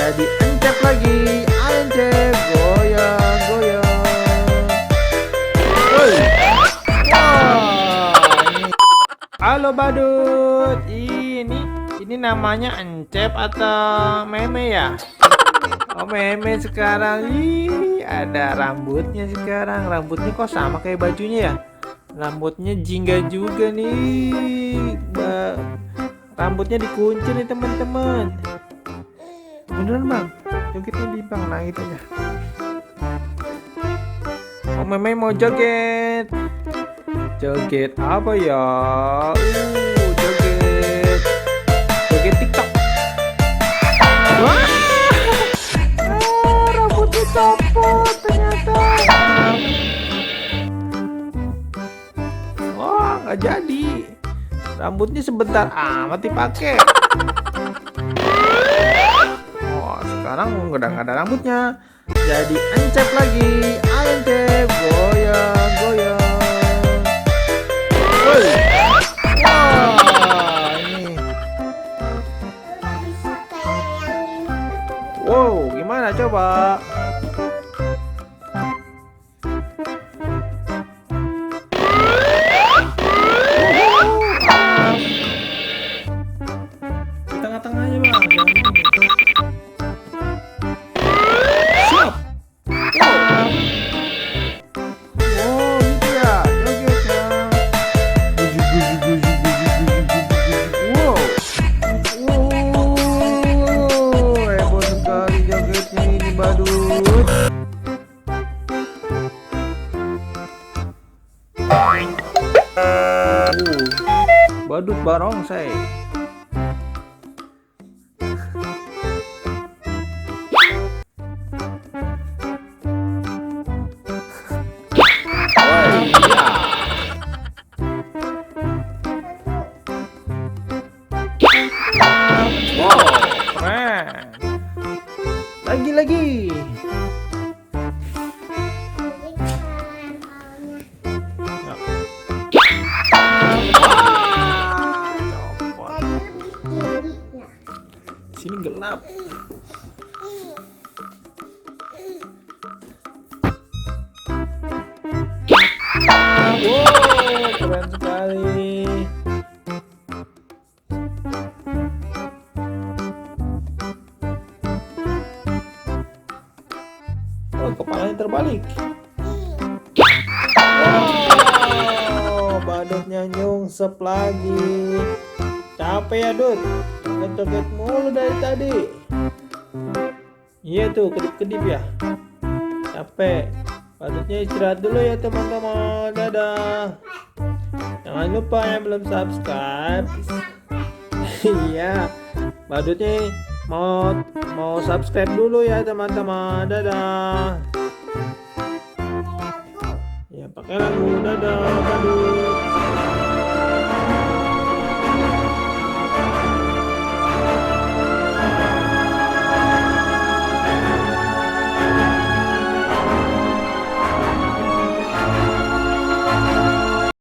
Jadi encep lagi, encep goyang goyang. Woi, wah, halo badut, ini namanya encep atau meme ya? Oh meme sekarang, ada rambutnya sekarang. Rambutnya kok sama kayak bajunya ya? Rambutnya jingga juga nih. Rambutnya dikunci nih teman-teman. Beneran bang, jogetnya di bang, nah gitu aja. Oh meme mau joget. Joget apa ya? Joget. Joget TikTok. Wah, rambutnya copot ternyata. Wah, nggak jadi. Rambutnya sebentar amat dipakai. Oh, sekarang udah nggak ada rambutnya. Jadi encep lagi, encep goyang goyang. Woi, wah ini. Wow, gimana coba? Di tengah-tengah aja bang, jangan ini. Siap. Wow. Oh gitu ya, jogetnya. Guzik, guzik, guzik, guzik, guzik, guzik, guzik. Wow. Wow, heboh sekali jogetnya ini badut. Badut barongsai. Oh iya. Wow, keren. Lagi. Wah, copot. Sini gelap. Wow, keren sekali. Oh, kepalanya terbalik. Wow, badutnya nyungsep lagi. Capek ya, Dut? Joget-joget mulu dari tadi. Iya tuh, kedip-kedip ya. Capek. Badutnya istirahat dulu ya teman-teman. Dadah. Jangan lupa yang belum subscribe. Iya, badutnya mau subscribe dulu ya teman-teman. Dadah. Ya pakai lagu. Dadah.